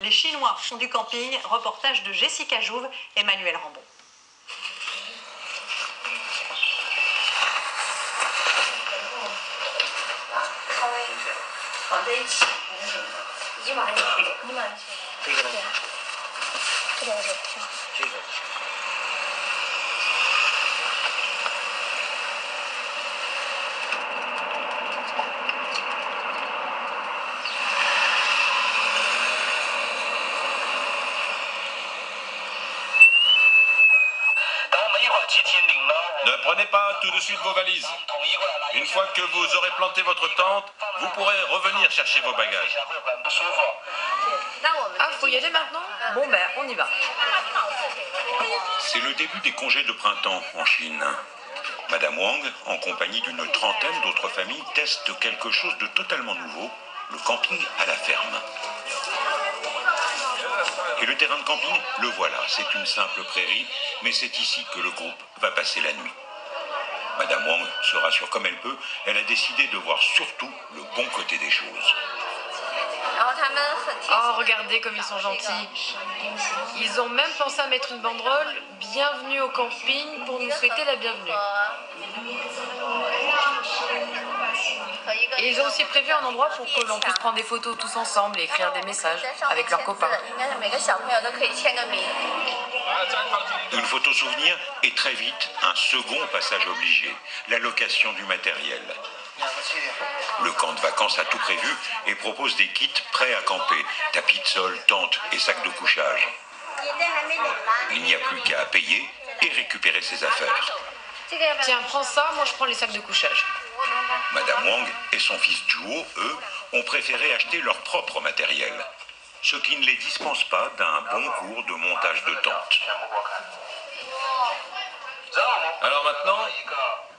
Les Chinois font du camping, reportage de Jessica Jouve et Manuel Rambon. Ne prenez pas tout de suite vos valises. Une fois que vous aurez planté votre tente, vous pourrez revenir chercher vos bagages. Ah, faut y aller maintenant? Bon ben, on y va. C'est le début des congés de printemps en Chine. Madame Wang, en compagnie d'une trentaine d'autres familles, teste quelque chose de totalement nouveau, le camping à la ferme. Et le terrain de camping, le voilà, c'est une simple prairie, mais c'est ici que le groupe va passer la nuit. Madame Wang se rassure comme elle peut, elle a décidé de voir surtout le bon côté des choses. Oh, regardez comme ils sont gentils. Ils ont même pensé à mettre une banderole « Bienvenue au camping » pour nous souhaiter la bienvenue. Et ils ont aussi prévu un endroit pour que l'on puisse prendre des photos tous ensemble et écrire des messages avec leurs copains. Une photo souvenir et très vite un second passage obligé, la location du matériel. Le camp de vacances a tout prévu et propose des kits prêts à camper, tapis de sol, tentes et sacs de couchage. Il n'y a plus qu'à payer et récupérer ses affaires. Tiens, prends ça, moi je prends les sacs de couchage. Madame Wang et son fils Zhuo, eux, ont préféré acheter leur propre matériel, ce qui ne les dispense pas d'un bon cours de montage de tentes. Alors maintenant,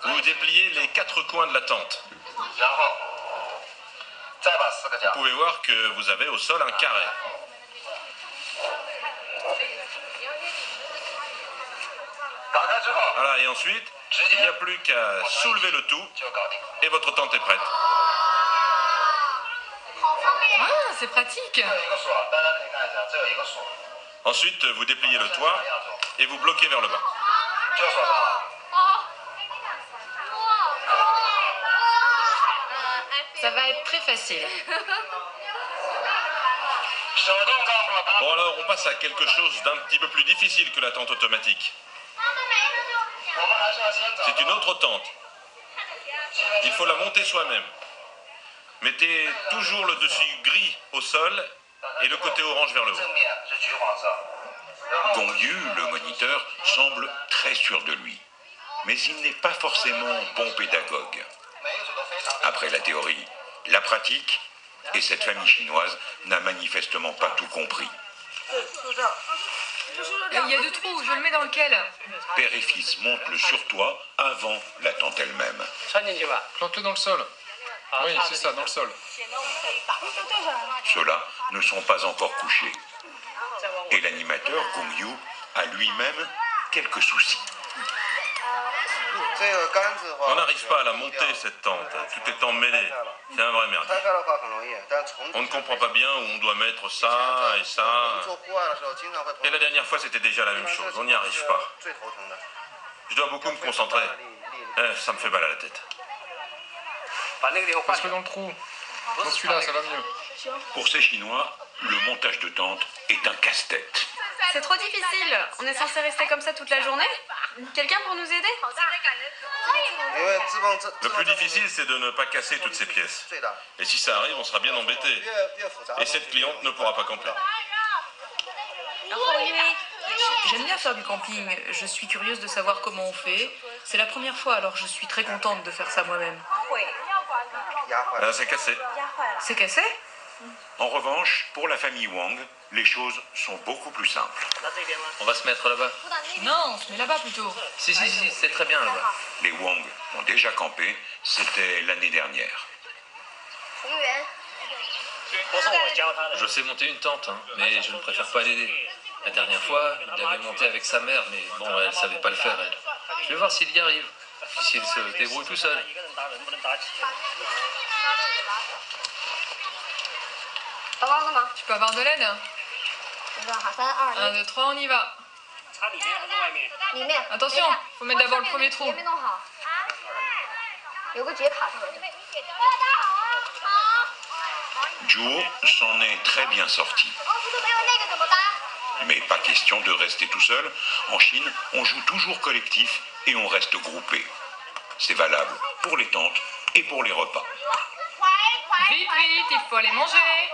vous dépliez les 4 coins de la tente. Vous pouvez voir que vous avez au sol un carré. Voilà, et ensuite, il n'y a plus qu'à soulever le tout et votre tente est prête. Ah, c'est pratique. Ensuite, vous dépliez le toit et vous bloquez vers le bas. Ça va être très facile. Bon alors, on passe à quelque chose d'un petit peu plus difficile que la tente automatique. C'est une autre tente. Il faut la monter soi-même. Mettez toujours le dessus gris au sol et le côté orange vers le haut. Gongyu, le moniteur, semble très sûr de lui. Mais il n'est pas forcément bon pédagogue. Après la théorie, la pratique, et cette famille chinoise n'a manifestement pas tout compris. Il y a 2 trous, je le mets dans lequel? Père et fils montent le surtoit avant la tente elle-même. Plante-le dans le sol. Oui, c'est ça, dans le sol. Ceux-là ne sont pas encore couchés. Et l'animateur, Gongyu, a lui-même quelques soucis. On n'arrive pas à la monter, cette tente. Tout est emmêlé. C'est un vrai merdier. On ne comprend pas bien où on doit mettre ça et ça. Et la dernière fois, c'était déjà la même chose. On n'y arrive pas. Je dois beaucoup me concentrer. Ça me fait mal à la tête. Passe-le dans le trou. Dans celui-là, ça va mieux. Pour ces Chinois, le montage de tente est un casse-tête. C'est trop difficile. On est censé rester comme ça toute la journée? Quelqu'un pour nous aider? Le plus difficile, c'est de ne pas casser toutes ces pièces. Et si ça arrive, on sera bien embêté. Et cette cliente ne pourra pas camper. J'aime bien faire du camping. Je suis curieuse de savoir comment on fait. C'est la première fois, alors je suis très contente de faire ça moi-même. C'est cassé. C'est cassé? En revanche, pour la famille Wang, les choses sont beaucoup plus simples. On va se mettre là-bas. Non, on se met là-bas plutôt. Si, c'est très bien là-bas. Les Wang ont déjà campé, c'était l'année dernière. Je sais monter une tente, hein, mais je ne préfère pas l'aider. La dernière fois, il l'avait monté avec sa mère, mais bon, elle savait pas le faire, elle. Je vais voir s'il y arrive. Puis s'il se débrouille tout seul. Tu peux avoir de l'aide? 1, 2, 3, on y va. Attention, faut mettre d'abord le premier trou. Juho s'en est très bien sorti. Mais pas question de rester tout seul. En Chine, on joue toujours collectif et on reste groupé. C'est valable pour les tentes et pour les repas. Vite, vite, il faut aller manger.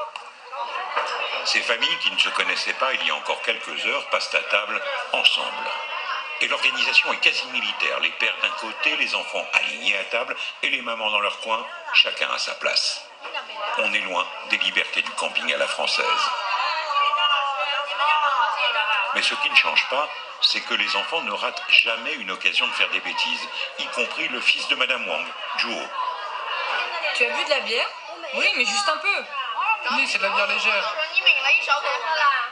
Ces familles qui ne se connaissaient pas il y a encore quelques heures passent à table ensemble. Et l'organisation est quasi militaire. Les pères d'un côté, les enfants alignés à table et les mamans dans leur coin, chacun à sa place. On est loin des libertés du camping à la française. Mais ce qui ne change pas, c'est que les enfants ne ratent jamais une occasion de faire des bêtises, y compris le fils de Madame Wang, Juho. Tu as bu de la bière? Oui, mais juste un peu. Oui, c'est de la bière légère.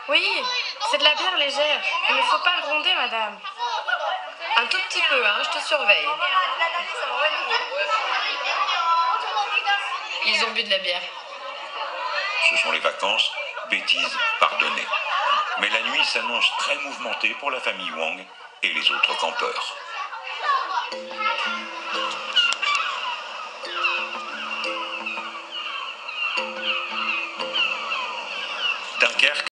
Oui, c'est de la bière légère. Il ne faut pas le gronder, madame. Un tout petit peu, hein, je te surveille. Ils ont bu de la bière. Ce sont les vacances, bêtises pardonnées. Mais la nuit s'annonce très mouvementée pour la famille Wang et les autres campeurs.